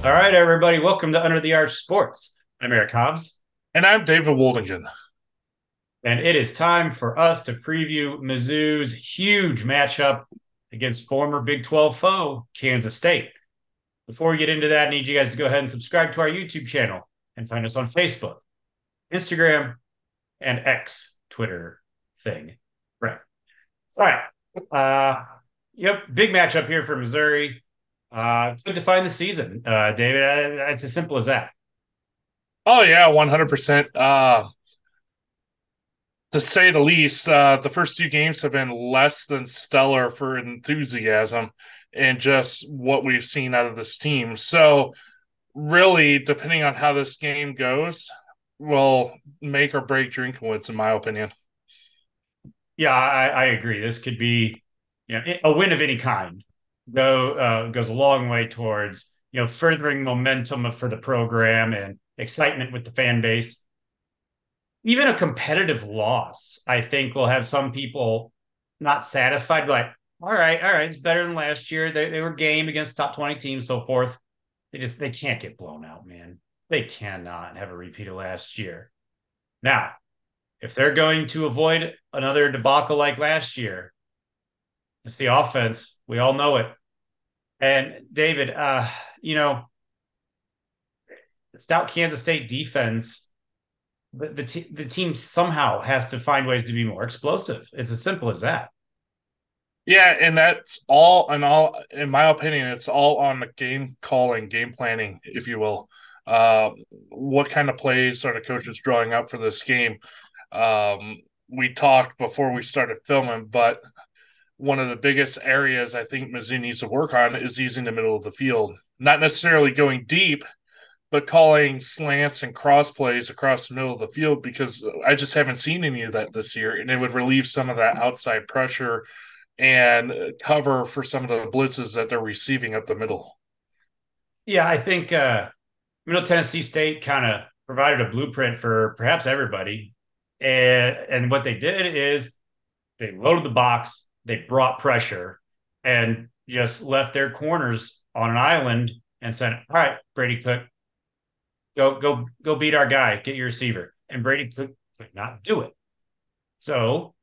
All right, everybody, welcome to Under the Arch Sports. I'm Eric Hobbs, And I'm David Woldingen. and it is time for us to preview Mizzou's huge matchup against former Big 12 foe, Kansas State. Before we get into that, I need you guys to go ahead and subscribe to our YouTube channel and find us on Facebook, Instagram, and X, Twitter thing. Right. All right. Yep, big matchup here for Missouri. Good to find the season, David. It's as simple as that. Oh yeah, 100%. To say the least, the first two games have been less than stellar for enthusiasm and just what we've seen out of this team. So really, depending on how this game goes, will make or break Drinkowitz, in my opinion. Yeah, I agree. This could be, a win of any kind. Goes a long way towards furthering momentum for the program and excitement with the fan base. Even a competitive loss, I think, will have some people not satisfied. Like, all right, it's better than last year. They were game against top 20 teams, so forth. They can't get blown out, man. They cannot have a repeat of last year. Now, if they're going to avoid another debacle like last year, it's the offense. We all know it. And David, you know, the stout Kansas State defense, the team somehow has to find ways to be more explosive. It's as simple as that. Yeah, and that's all, and all, in my opinion, it's all on the game calling, game planning, if you will. What kind of plays are the coaches drawing up for this game? We talked before we started filming, but one of the biggest areas I think Mizzou needs to work on is using the middle of the field. Not necessarily going deep, but calling slants and cross plays across the middle of the field because I just haven't seen any of that this year. And it would relieve some of that outside pressure and cover for some of the blitzes that they're receiving up the middle. Yeah, I think Middle Tennessee State kind of provided a blueprint for perhaps everybody. And what they did is they loaded the box, they brought pressure, and just left their corners on an island and said, "All right, Brady Cook, go beat our guy, get your receiver." And Brady could not do it. So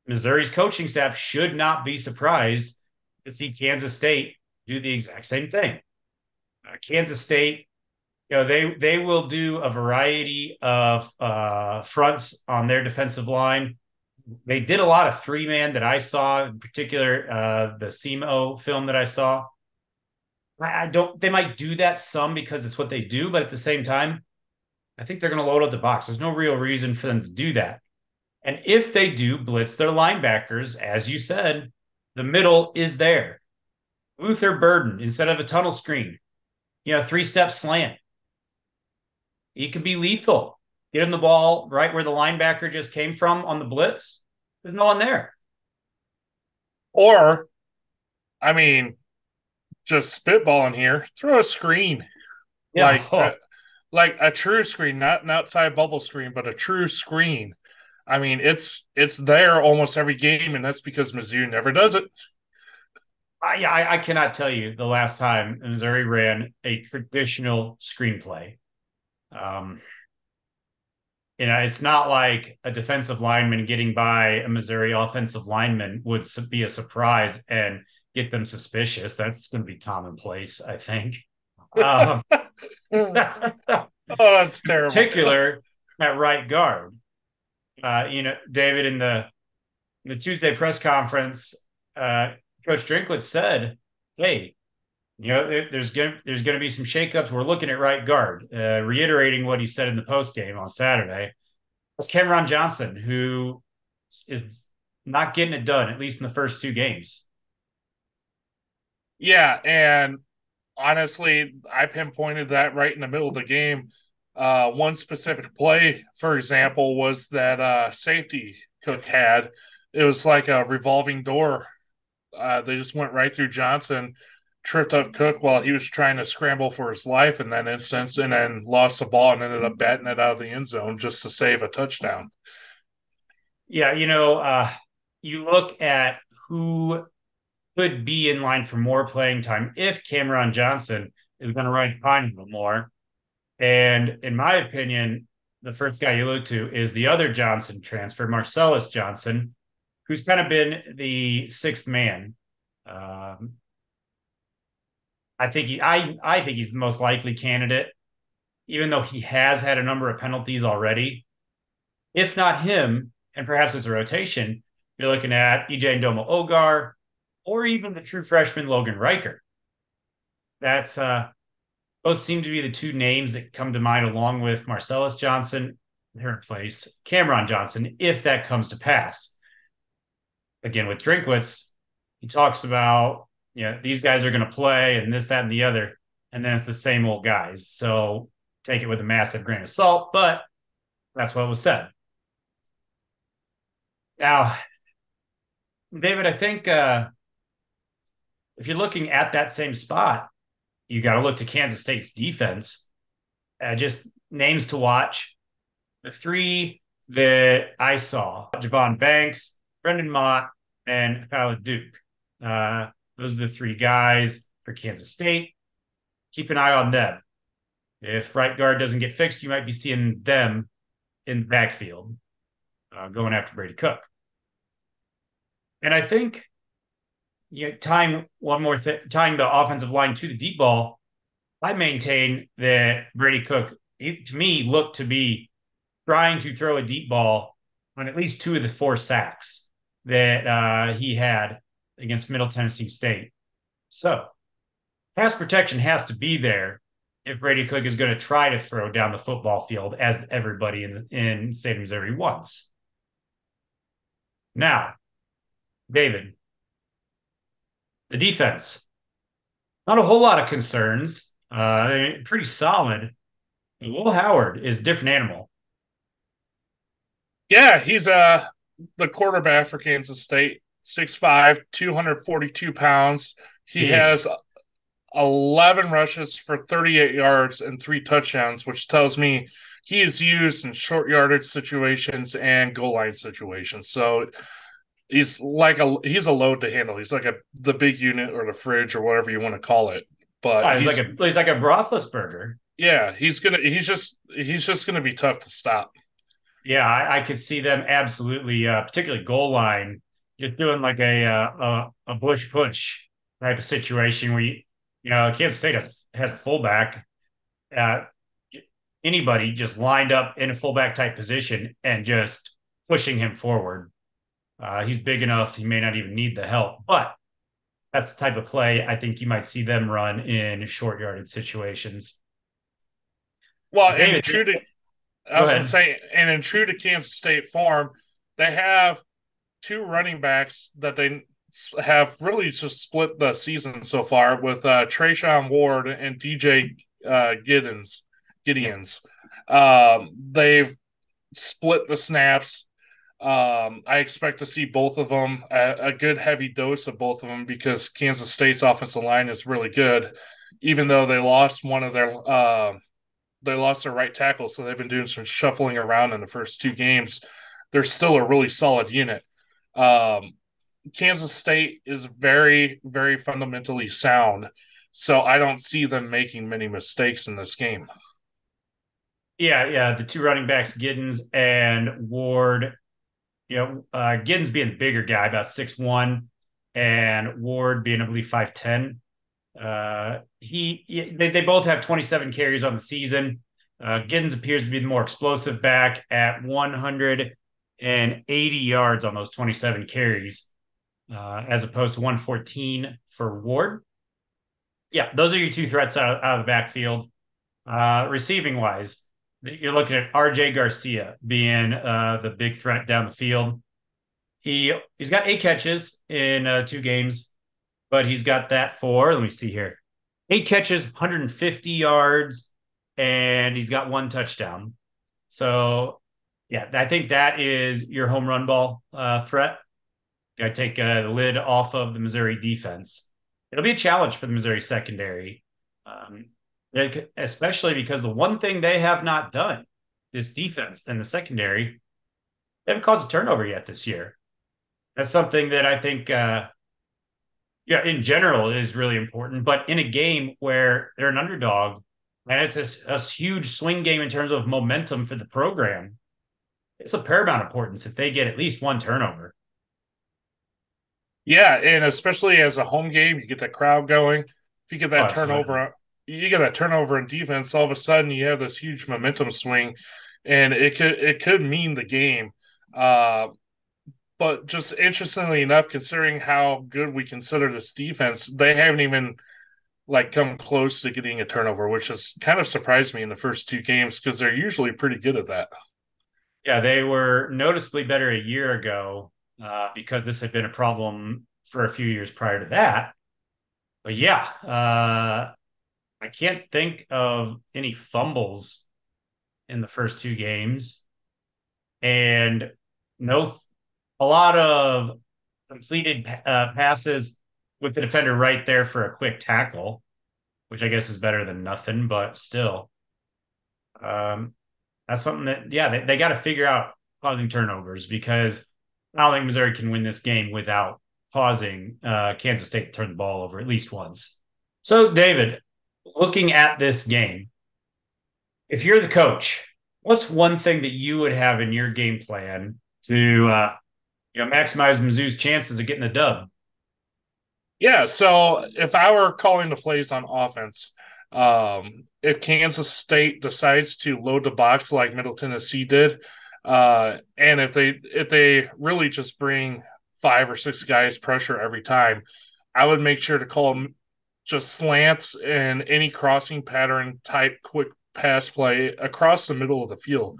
Missouri's coaching staff should not be surprised to see Kansas State do the exact same thing. Kansas State, they will do a variety of fronts on their defensive line. They did a lot of three man that I saw, in particular the SEMO film that I saw. I don't. They might do that some because it's what they do, but at the same time, I think they're going to load up the box. There's no real reason for them to do that. And if they do blitz their linebackers, as you said, the middle is there. Luther Burden instead of a tunnel screen, 3-step slant. He could be lethal. Get him the ball right where the linebacker just came from on the blitz. There's no one there. Or, I mean, just spitballing here, throw a screen Yeah. like uh, like a true screen, not an outside bubble screen, but a true screen. I mean, it's there almost every game, and that's because Mizzou never does it. I cannot tell you the last time Missouri ran a traditional screenplay. Um, it's not like a defensive lineman getting by a Missouri offensive lineman would be a surprise and get them suspicious. That's going to be commonplace, I think. Um, Oh, in that's terrible. particular, at right guard. David, in the Tuesday press conference, Coach Drinkwitz said, "Hey, there's going to be some shakeups. We're looking at right guard," reiterating what he said in the post game on Saturday. That's Cameron Johnson, who is not getting it done, at least in the first two games. Yeah, and honestly, I pinpointed that right in the middle of the game. One specific play, for example, was that safety Cook had. It was like a revolving door. They just went right through Johnson, tripped up Cook while he was trying to scramble for his life in that instance, and then lost the ball and ended up batting it out of the end zone just to save a touchdown. Yeah, you look at who could be in line for more playing time if Cameron Johnson is going to ride behind him more. And in my opinion, the first guy you look to is the other Johnson transfer, Marcellus Johnson, who's kind of been the sixth man. Um, I think he's the most likely candidate, even though he has had a number of penalties already. If not him, and perhaps it's a rotation, you're looking at EJ Ndomo Ogar or even the true freshman Logan Riker. That's those seem to be the two names that come to mind, along with Marcellus Johnson, their place, Cameron Johnson, if that comes to pass. Again, with Drinkwitz, he talks about, these guys are going to play and this, that, and the other. And then it's the same old guys. So take it with a massive grain of salt, but that's what was said. Now, David, I think if you're looking at that same spot, you got to look to Kansas State's defense. Just names to watch. The three that I saw: Javon Banks, Brendan Mott, and Kyle Duke. Those are the three guys for Kansas State. Keep an eye on them. If right guard doesn't get fixed, you might be seeing them in the backfield going after Brady Cook. And I think tying the offensive line to the deep ball, I maintain that Brady Cook, to me, looked to be trying to throw a deep ball on at least two of the four sacks that he had against Middle Tennessee State. So pass protection has to be there if Brady Cook is going to try to throw down the football field, as everybody in the state of Missouri wants. Now, David, the defense, not a whole lot of concerns. They're pretty solid. Will Howard is a different animal. Yeah, he's the quarterback for Kansas State, 6'5", 242 pounds. He Big. has 11 rushes for 38 yards and 3 touchdowns, which tells me he is used in short yardage situations and goal line situations. So he's a load to handle. He's like the big unit or the fridge or whatever you want to call it. But He's like a Roethlisberger. Yeah, he's just gonna be tough to stop. Yeah, I could see them absolutely, particularly goal line, just doing like a bush push type of situation where Kansas State has a fullback. Uh, Anybody just lined up in a fullback type position and just pushing him forward. He's big enough; he may not even need the help, but that's the type of play I think you might see them run in short yarded situations. Well, David, I go was gonna ahead. say, and in true to Kansas State form, they have two running backs that they have really just split the season so far with Trayshawn Ward and DJ Yeah. Gideons. They've split the snaps. I expect to see both of them, a good heavy dose of both of them, because Kansas State's offensive line is really good, even though they lost their right tackle, so they've been doing some shuffling around in the first 2 games. They're still a really solid unit. Um, Kansas State is very, very fundamentally sound, so I don't see them making many mistakes in this game. Yeah. The two running backs, Giddens and Ward. Giddens being the bigger guy, about 6'1", and Ward being, I believe, 5'10". They both have 27 carries on the season. Giddens appears to be the more explosive back at 180 yards on those 27 carries, as opposed to 114 for Ward. Yeah, those are your two threats out of the backfield. Receiving wise, you're looking at RJ Garcia being the big threat down the field. He's got 8 catches in 2 games, but he's got that for, let me see here, 8 catches, 150 yards, and he's got 1 touchdown. So, yeah, I think that is your home run ball threat. Got to take the lid off of the Missouri defense. It'll be a challenge for the Missouri secondary, um, especially because the one thing they have not done, this defense and the secondary, they haven't caused a turnover yet this year. That's something that I think Yeah, in general, it is really important. But in a game where they're an underdog and it's a huge swing game in terms of momentum for the program, it's of paramount importance if they get at least one turnover. Yeah, and especially as a home game, you get that crowd going. If you get Oh, that absolutely. turnover, you get that turnover in defense, all of a sudden you have this huge momentum swing, and it could mean the game. Uh, but just interestingly enough, considering how good we consider this defense, they haven't even like come close to getting a turnover, which has kind of surprised me in the first two games because they're usually pretty good at that. Yeah, they were noticeably better a year ago because this had been a problem for a few years prior to that. But yeah, I can't think of any fumbles in the first two games, and no, a lot of completed passes with the defender right there for a quick tackle, which I guess is better than nothing, but still, um, that's something that yeah they got to figure out causing turnovers because I don't think Missouri can win this game without causing Kansas State to turn the ball over at least once. So, David, looking at this game, if you're the coach, what's one thing that you would have in your game plan to maximize Mizzou's chances of getting the dub? Yeah, so if I were calling the plays on offense, if Kansas State decides to load the box like Middle Tennessee did, and if they really just bring five or six guys pressure every time, I would make sure to call them just slants and any crossing pattern type quick pass play across the middle of the field.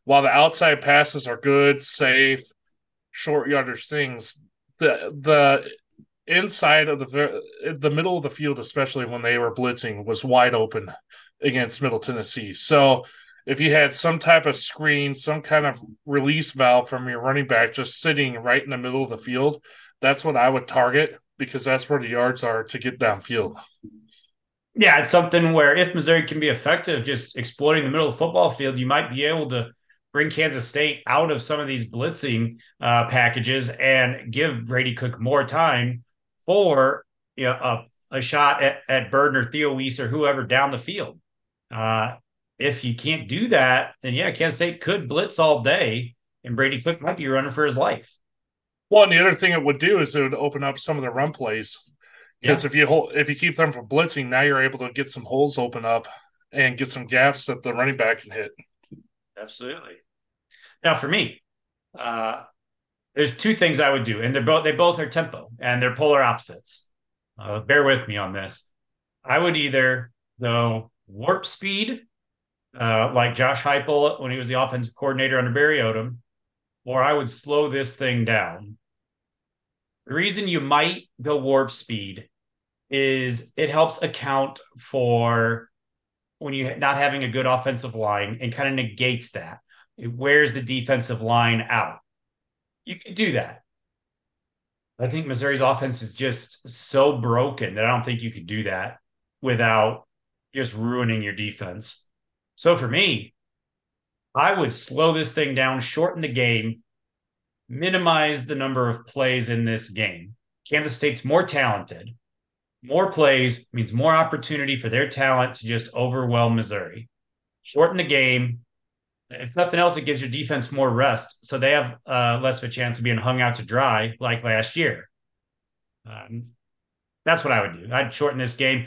While the outside passes are good, safe, short yardage things, the inside of the middle of the field, especially when they were blitzing, was wide open against Middle Tennessee. So if you had some type of screen, some kind of release valve from your running back just sitting right in the middle of the field, that's what I would target because that's where the yards are to get downfield. Yeah, it's something where if Missouri can be effective just exploiting the middle of the football field, you might be able to bring Kansas State out of some of these blitzing packages and give Brady Cook more time for a shot at Burden or Theo Weiss or whoever down the field. Uh, if you can't do that, then yeah, Kansas State could blitz all day, and Brady Cook might be running for his life. Well, and the other thing it would do is it would open up some of the run plays because Yeah, if you keep them from blitzing, now you're able to get some holes open up and get some gaps that the running back can hit. absolutely. Now, for me, uh, there's two things I would do, and they both are tempo and they're polar opposites. Bear with me on this. I would either go warp speed, like Josh Heupel when he was the offensive coordinator under Barry Odom, or I would slow this thing down. The reason you might go warp speed is it helps account for when you're not having a good offensive line and kind of negates that. It wears the defensive line out. You could do that. I think Missouri's offense is just so broken that I don't think you could do that without just ruining your defense. So for me, I would slow this thing down, shorten the game, minimize the number of plays in this game. Kansas State's more talented. More plays means more opportunity for their talent to just overwhelm Missouri. Shorten the game. If nothing else, it gives your defense more rest, so they have less of a chance of being hung out to dry like last year. Um, that's what I would do. I'd shorten this game.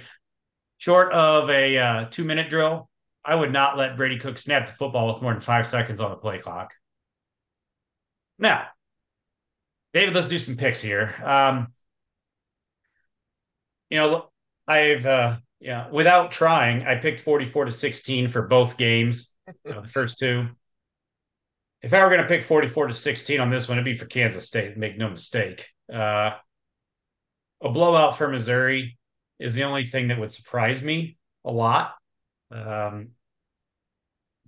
Short of a 2 minute drill, I would not let Brady Cook snap the football with more than 5 seconds on the play clock. Now, David, let's do some picks here. You know, I've without trying, I picked 44-16 for both games, the first two. If I were going to pick 44-16 on this one, it'd be for Kansas State. Make no mistake. A blowout for Missouri is the only thing that would surprise me a lot. Um,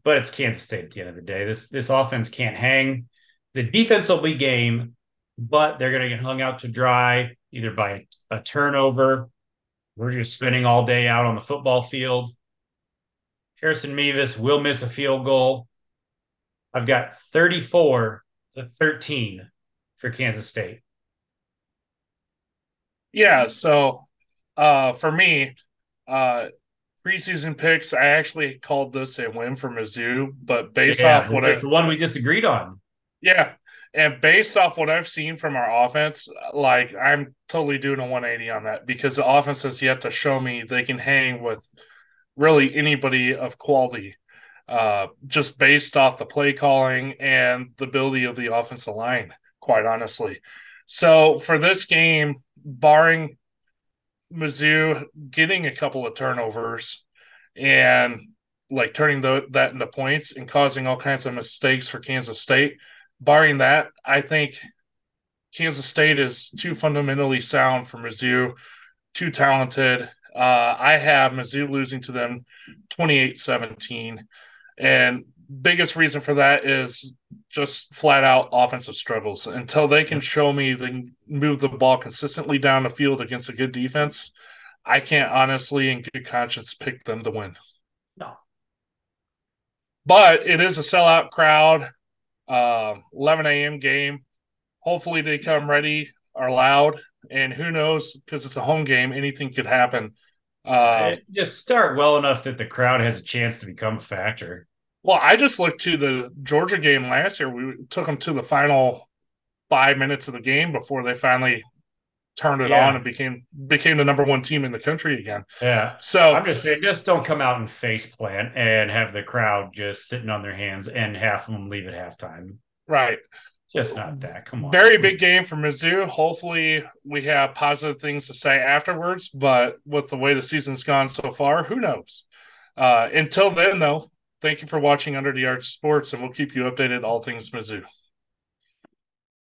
but it's Kansas State at the end of the day. This offense can't hang. The defense will be game, but they're going to get hung out to dry either by a turnover. We're just spending all day out on the football field. Harrison Mevis will miss a field goal. I've got 34-13 for Kansas State. Yeah, so for me, uh preseason picks, I actually called this a win for Mizzou, but based Yeah, off what that's I the one we disagreed on. yeah, and based off what I've seen from our offense, like I'm totally doing a 180 on that because the offense has yet to show me they can hang with really anybody of quality. Just based off the play calling and the ability of the offensive line, quite honestly. So for this game, barring Mizzou getting a couple of turnovers and like turning that into points and causing all kinds of mistakes for Kansas State. Barring that, I think Kansas State is too fundamentally sound for Mizzou, too talented. I have Mizzou losing to them 28-17. And biggest reason for that is just flat out offensive struggles. Until they can Yep. show me they can move the ball consistently down the field against a good defense, I can't honestly, in good conscience, pick them to win. No. But it is a sellout crowd, 11 a.m. game. Hopefully, they come ready, are loud, and who knows, because it's a home game, anything could happen. Yeah, Um, just start well enough that the crowd has a chance to become a factor. well, I just looked to the Georgia game last year. We took them to the final 5 minutes of the game before they finally turned it on Yeah, and became the number one team in the country again. yeah. So, I'm just saying, just don't come out and face plant and have the crowd just sitting on their hands and half of them leave at halftime. right. Just not that. Come on, Very big please. game for Mizzou. Hopefully, we have positive things to say afterwards. But with the way the season's gone so far, who knows? Until then, though, thank you for watching Under the Arch Sports, and we'll keep you updated all things Mizzou.